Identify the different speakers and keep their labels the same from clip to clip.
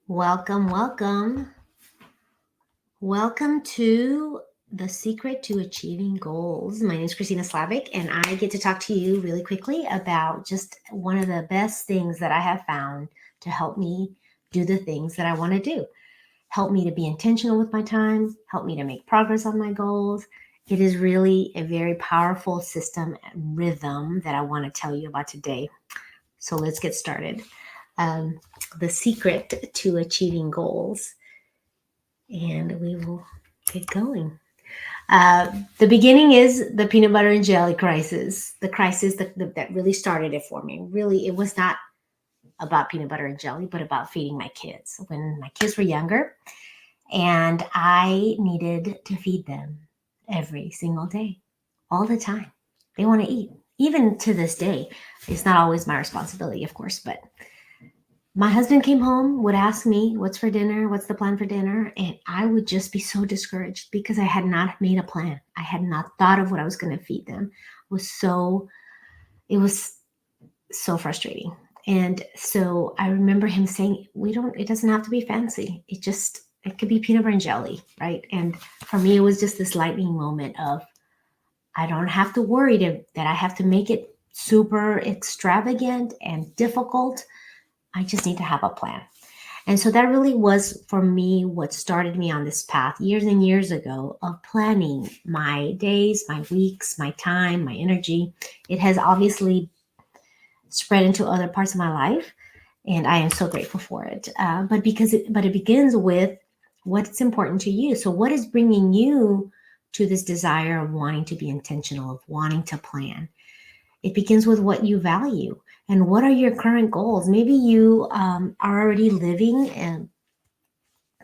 Speaker 1: Welcome, welcome. Welcome to The Secret to Achieving Goals. My name is Cristina and I get to talk to you really quickly about just one of the best things that I have found to help me do the things that I want to do. Help me to be intentional with my time, help me to make progress on my goals. It is really a very powerful system and rhythm that I want to tell you about today. So let's get started. Um, the secret to achieving goals, and we will get going. The beginning is the peanut butter and jelly crisis, the crisis that really started it for me. Really, it was not about peanut butter and jelly, but about feeding my kids. When my kids were younger, and I needed to feed them every single day, all the time. They want to eat. Even to this day, it's not always my responsibility, of course, but my husband came home, would ask me, what's for dinner? What's the plan for dinner? And I would just be so discouraged because I had not made a plan. I had not thought of what I was going to feed them. It was so frustrating. And so I remember him saying, it doesn't have to be fancy. It could be peanut butter and jelly, right? And for me, it was just this lightning moment of, I don't have to worry that I have to make it super extravagant and difficult. I just need to have a plan. And so that really was for me what started me on this path years and years ago of planning my days, my weeks, my time, my energy. It has obviously spread into other parts of my life, and I am so grateful for it. But it begins with what's important to you. So what is bringing you to this desire of wanting to be intentional, of wanting to plan? It begins with what you value and what are your current goals. Maybe you are already living and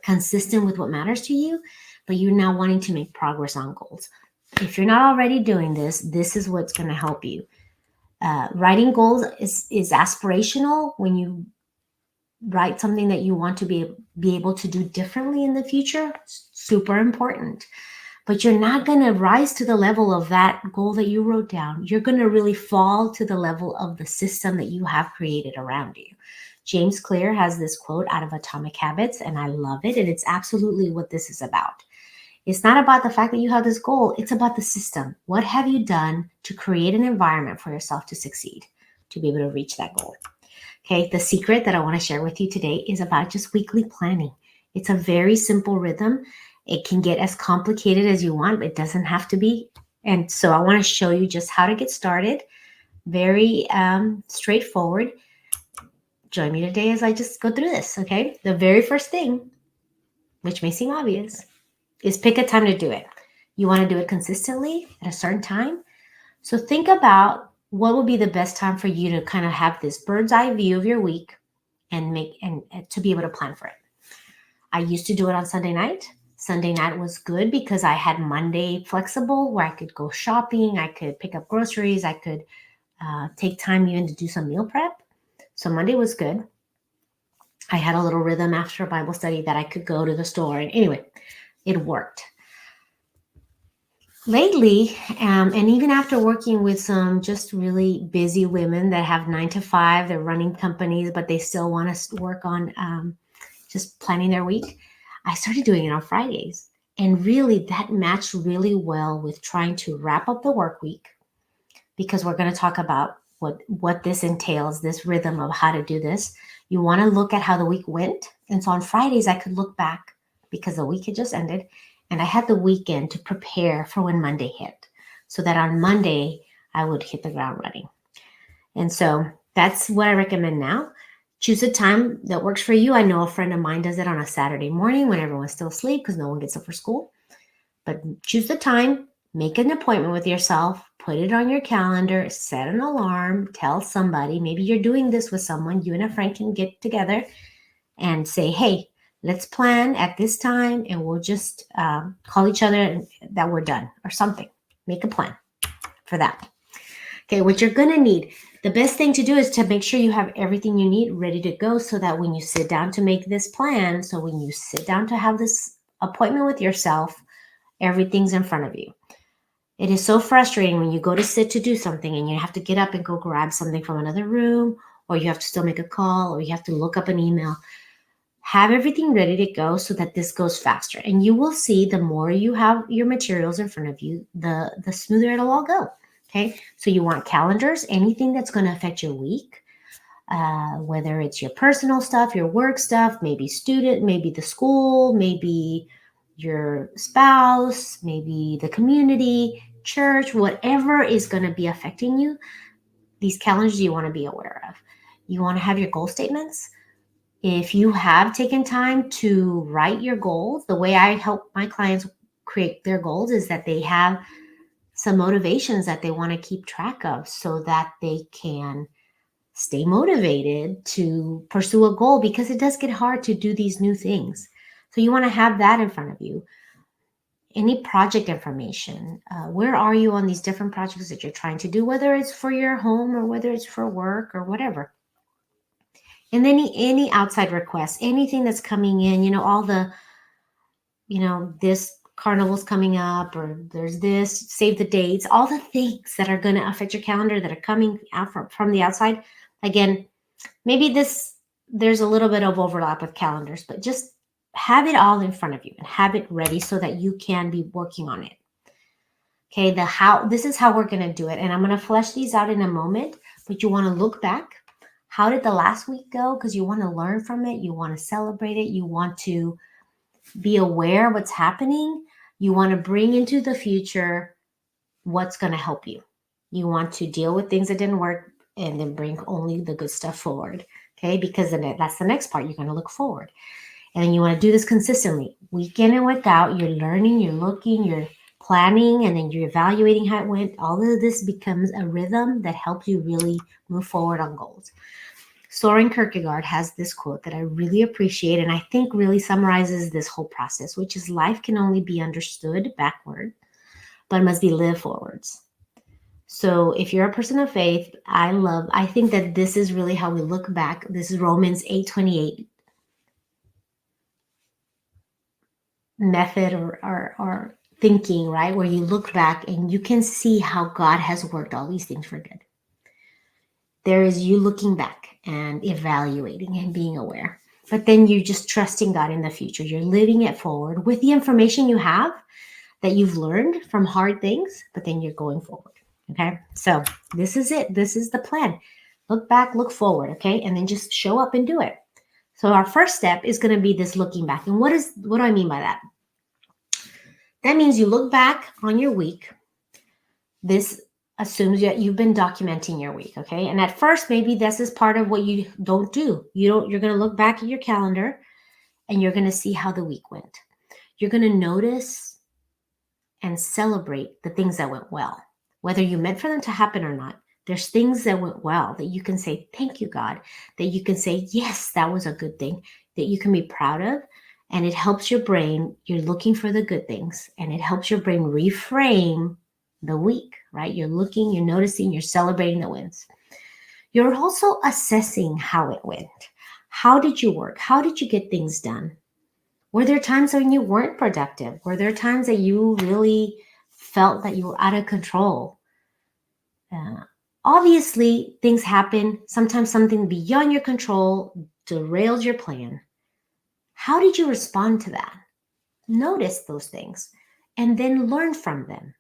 Speaker 1: consistent with what matters to you, but you're now wanting to make progress on goals. If you're not already doing this, this is what's going to help you. Writing goals is aspirational. When you write something that you want to be able to do differently in the future, super important. But you're not going to rise to the level of that goal that you wrote down. You're going to really fall to the level of the system that you have created around you. James Clear has this quote out of Atomic Habits, and I love it. And it's absolutely what this is about. It's not about the fact that you have this goal. It's about the system. What have you done to create an environment for yourself to succeed, to be able to reach that goal? Okay, the secret that I want to share with you today is about just weekly planning. It's a very simple rhythm. It can get as complicated as you want, but it doesn't have to be. And so I want to show you just how to get started. Very straightforward. Join me today as I just go through this, okay? The very first thing, which may seem obvious, is pick a time to do it. You want to do it consistently at a certain time. So think about what would be the best time for you to kind of have this bird's eye view of your week and to be able to plan for it. I used to do it on Sunday night. Sunday night was good because I had Monday flexible where I could go shopping, I could pick up groceries, I could take time even to do some meal prep. So Monday was good. I had a little rhythm after Bible study that I could go to the store. And anyway, it worked. Lately, and even after working with some just really busy women that have 9 to 5, they're running companies, but they still want to work on just planning their week. I started doing it on Fridays. And really, that matched really well with trying to wrap up the work week, because we're going to talk about what this entails, this rhythm of how to do this. You want to look at how the week went. And so on Fridays, I could look back because the week had just ended. And I had the weekend to prepare for when Monday hit, so that on Monday, I would hit the ground running. And so that's what I recommend now. Choose a time that works for you. I know a friend of mine does it on a Saturday morning when everyone's still asleep because no one gets up for school. But choose the time, make an appointment with yourself, put it on your calendar, set an alarm, tell somebody. Maybe you're doing this with someone. You and a friend can get together and say, hey, let's plan at this time, and we'll just call each other that we're done or something. Make a plan for that. Okay, what you're going to need. The best thing to do is to make sure you have everything you need ready to go so that when you sit down to make this plan, so when you sit down to have this appointment with yourself, everything's in front of you. It is so frustrating when you go to sit to do something and you have to get up and go grab something from another room, or you have to still make a call, or you have to look up an email. Have everything ready to go so that this goes faster. And you will see the more you have your materials in front of you, the smoother it'll all go. Okay. So you want calendars, anything that's going to affect your week, whether it's your personal stuff, your work stuff, maybe student, maybe the school, maybe your spouse, maybe the community, church, whatever is going to be affecting you, these calendars you want to be aware of. You want to have your goal statements. If you have taken time to write your goals, the way I help my clients create their goals is that they have some motivations that they want to keep track of so that they can stay motivated to pursue a goal, because it does get hard to do these new things. So you want to have that in front of you. Any project information. Where are you on these different projects that you're trying to do, whether it's for your home or whether it's for work or whatever. And then any outside requests, anything that's coming in, all the, this carnival's coming up, or there's this, save the dates, all the things that are going to affect your calendar that are coming out from the outside. Again, maybe there's a little bit of overlap with calendars, but just have it all in front of you and have it ready so that you can be working on it. Okay, this is how we're going to do it. And I'm going to flesh these out in a moment, but you want to look back. How did the last week go? Because you want to learn from it. You want to celebrate it. You want to be aware of what's happening. You want to bring into the future what's going to help you. You want to deal with things that didn't work and then bring only the good stuff forward. Okay, because then that's the next part. You're going to look forward. And then you want to do this consistently. Week in and week out, you're learning, you're looking, you're planning, and then you're evaluating how it went. All of this becomes a rhythm that helps you really move forward on goals. Soren Kierkegaard has this quote that I really appreciate, and I think really summarizes this whole process, which is life can only be understood backward, but must be lived forwards. So if you're a person of faith, I think that this is really how we look back. This is Romans 8:28 method or thinking, right? Where you look back and you can see how God has worked all these things for good. There is you looking back and evaluating and being aware. But then you're just trusting God in the future. You're living it forward with the information you have that you've learned from hard things, but then you're going forward. Okay. So this is it. This is the plan. Look back, look forward. Okay. And then just show up and do it. So our first step is going to be this looking back. And what do I mean by that? That means you look back on your week. This assumes that you've been documenting your week, okay? And at first, maybe this is part of what you don't do. You're going to look back at your calendar and you're going to see how the week went. You're going to notice and celebrate the things that went well, whether you meant for them to happen or not. There's things that went well that you can say, thank you, God, that you can say, yes, that was a good thing, that you can be proud of. And it helps your brain. You're looking for the good things, and it helps your brain reframe the week, right? You're looking, you're noticing, you're celebrating the wins. You're also assessing how it went. How did you work? How did you get things done? Were there times when you weren't productive? Were there times that you really felt that you were out of control? Obviously, things happen. Sometimes something beyond your control derails your plan. How did you respond to that? Notice those things and then learn from them.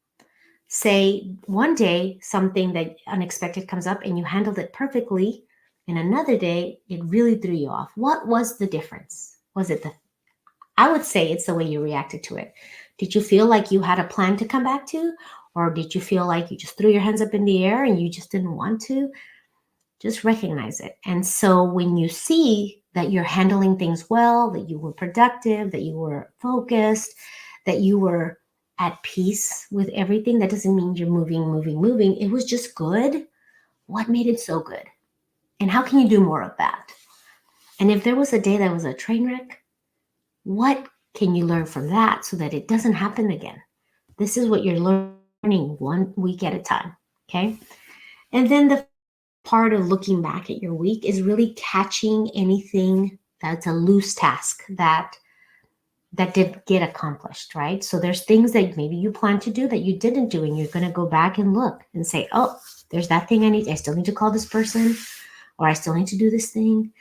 Speaker 1: Say one day something that unexpected comes up and you handled it perfectly, and another day it really threw you off. What was the difference? I would say it's the way you reacted to it. Did you feel like you had a plan to come back to? Or did you feel like you just threw your hands up in the air and you just didn't want to? Just recognize it. And so when you see that you're handling things well, that you were productive, that you were focused, that you were at peace with everything, that doesn't mean you're moving. It was just good. What made it so good? And how can you do more of that? And if there was a day that was a train wreck, what can you learn from that so that it doesn't happen again? This is what you're learning 1 week at a time. Okay. And then the part of looking back at your week is really catching anything that's a loose task that didn't get accomplished, right? So there's things that maybe you plan to do that you didn't do, and you're going to go back and look and say, oh, there's that thing I still need to call this person, or I still need to do this thing.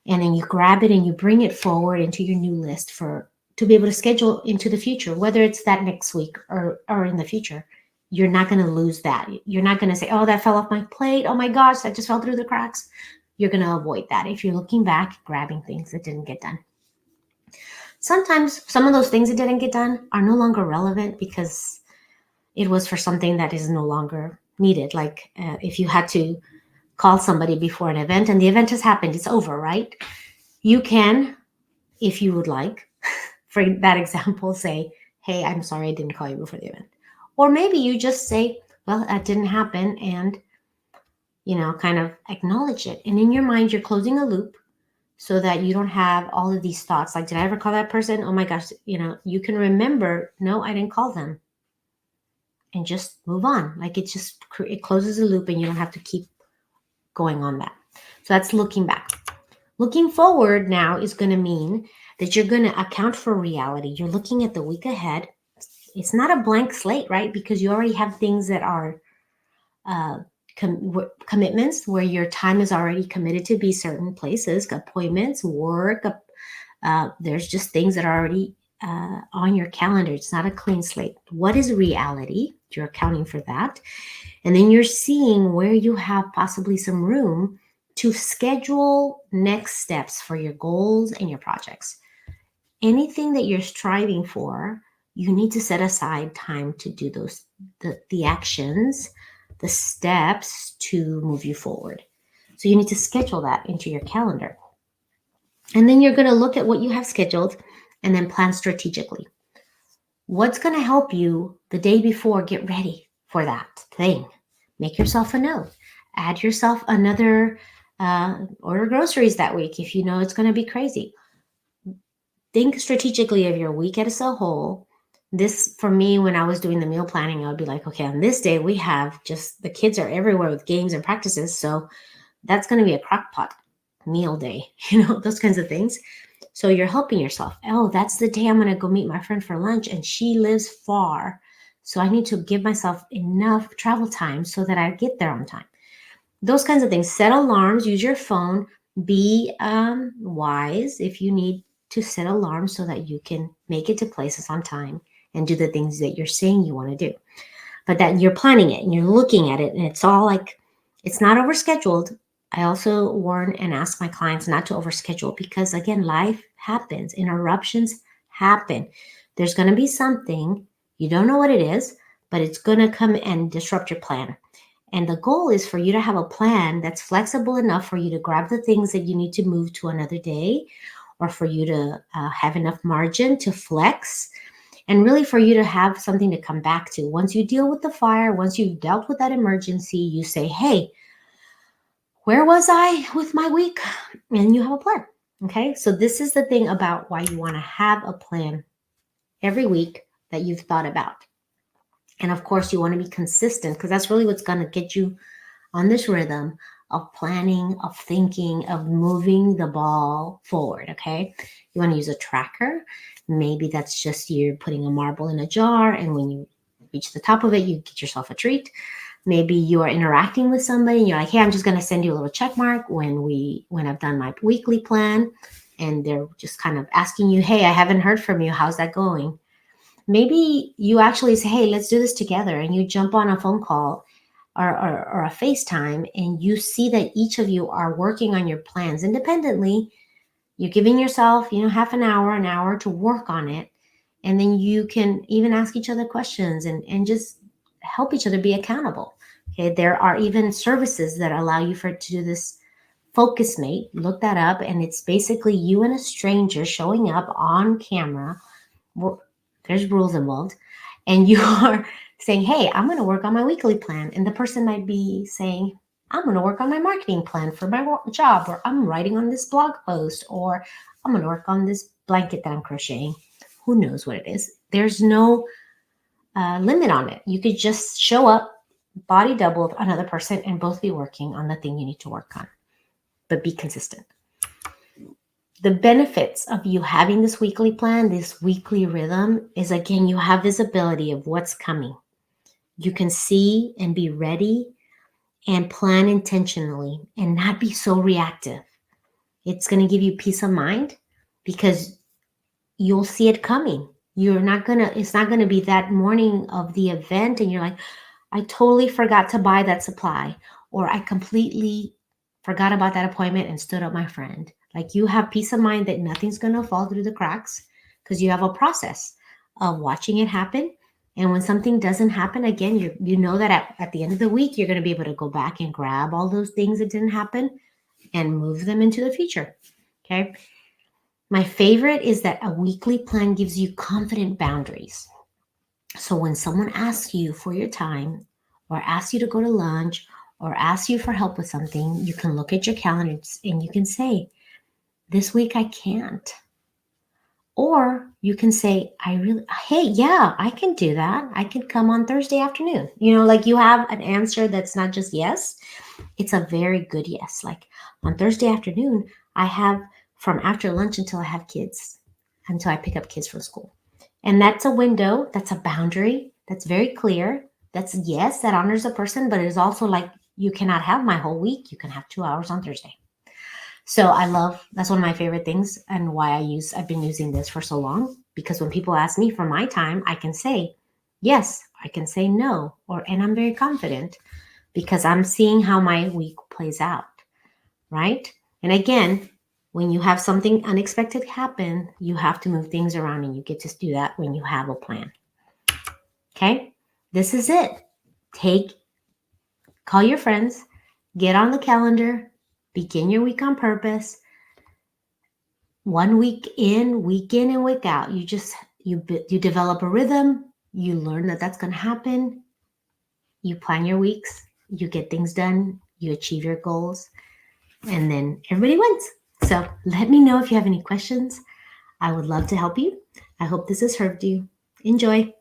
Speaker 1: And then you grab it and you bring it forward into your new list for to be able to schedule into the future, whether it's that next week or in the future. You're not going to lose that. You're not going to say, oh, that fell off my plate. Oh my gosh, that just fell through the cracks. You're going to avoid that if you're looking back, grabbing things that didn't get done. Sometimes some of those things that didn't get done are no longer relevant because it was for something that is no longer needed. Like if you had to call somebody before an event and the event has happened, it's over, right? You can, if you would like, for that example, say, hey, I'm sorry I didn't call you before the event. Or maybe you just say, well, that didn't happen, and, kind of acknowledge it. And in your mind, you're closing a loop so that you don't have all of these thoughts like, did I ever call that person? Oh my gosh, you can remember, no, I didn't call them, and just move on. Like it closes a loop and you don't have to keep going on that. So that's looking back. Looking forward now is going to mean that you're going to account for reality. You're looking at the week ahead. It's not a blank slate, right? Because you already have things that are uh, commitments where your time is already committed to be certain places, appointments, work. There's just things that are already on your calendar. It's not a clean slate. What is reality? You're accounting for that. And then you're seeing where you have possibly some room to schedule next steps for your goals and your projects. Anything that you're striving for, you need to set aside time to do the actions, the steps to move you forward. So you need to schedule that into your calendar. And then you're going to look at what you have scheduled and then plan strategically. What's going to help you the day before get ready for that thing? Make yourself a note. Add yourself another order groceries that week if you know it's going to be crazy. Think strategically of your week as a whole. This, for me, when I was doing the meal planning, I would be like, okay, on this day, we have just the kids are everywhere with games and practices. So that's going to be a crock pot meal day, those kinds of things. So you're helping yourself. Oh, that's the day I'm going to go meet my friend for lunch and she lives far. So I need to give myself enough travel time so that I get there on time. Those kinds of things. Set alarms, use your phone, be wise if you need to set alarms so that you can make it to places on time and do the things that you're saying you want to do. But that you're planning it and you're looking at it and it's all like, it's not overscheduled. I also warn and ask my clients not to overschedule because, again, life happens. Interruptions happen. There's going to be something, you don't know what it is, but it's going to come and disrupt your plan. And the goal is for you to have a plan that's flexible enough for you to grab the things that you need to move to another day, or for you to have enough margin to flex, and really for you to have something to come back to. Once you deal with the fire, once you've dealt with that emergency, you say, hey, where was I with my week? And you have a plan. Okay. So this is the thing about why you want to have a plan every week that you've thought about. And of course, you want to be consistent because that's really what's going to get you on this rhythm of planning, of thinking, of moving the ball forward. Okay. You want to use a tracker. Maybe that's just you putting a marble in a jar, and when you reach the top of it, you get yourself a treat. Maybe you are interacting with somebody and you're like, hey, I'm just going to send you a little check mark when I've done my weekly plan. And they're just kind of asking you, hey, I haven't heard from you. How's that going? Maybe you actually say, hey, let's do this together. And you jump on a phone call or a FaceTime, and you see that each of you are working on your plans independently. You're giving yourself, half an hour to work on it. And then you can even ask each other questions and just help each other be accountable. Okay, there are even services that allow you to do this. Focus Mate, look that up, and it's basically you and a stranger showing up on camera. There's rules involved, and you are saying, hey, I'm going to work on my weekly plan. And the person might be saying, I'm going to work on my marketing plan for my job, or I'm writing on this blog post, or I'm going to work on this blanket that I'm crocheting. Who knows what it is? There's no limit on it. You could just show up, body double another person, and both be working on the thing you need to work on, but be consistent. The benefits of you having this weekly plan, this weekly rhythm, is, again, you have visibility of what's coming. You can see and be ready and plan intentionally and not be so reactive. It's going to give you peace of mind because you'll see it coming. It's not going to be that morning of the event and you're like, I totally forgot to buy that supply, or I completely forgot about that appointment and stood up my friend. Like, you have peace of mind that nothing's going to fall through the cracks because you have a process of watching it happen. And when something doesn't happen again, you know that at the end of the week, you're going to be able to go back and grab all those things that didn't happen and move them into the future. Okay. My favorite is that a weekly plan gives you confident boundaries. So when someone asks you for your time or asks you to go to lunch or asks you for help with something, you can look at your calendar and you can say, this week I can't. Or you can say, hey, yeah, I can do that. I can come on Thursday afternoon. Like, you have an answer that's not just yes, it's a very good yes. Like, on Thursday afternoon, I have from after lunch until I have kids, until I pick up kids from school. And that's a window, that's a boundary, that's very clear. That's yes, that honors the person, but it is also like, you cannot have my whole week. You can have 2 hours on Thursday. So that's one of my favorite things and why I've been using this for so long, because when people ask me for my time, I can say yes, I can say no, and I'm very confident because I'm seeing how my week plays out, right? And again, when you have something unexpected happen, you have to move things around, and you get to do that when you have a plan. Okay? This is it. Call your friends, get on the calendar, begin your week on purpose. 1 week in and week out. You develop a rhythm. You learn that that's going to happen. You plan your weeks. You get things done. You achieve your goals, and then everybody wins. So let me know if you have any questions. I would love to help you. I hope this has served you. Enjoy.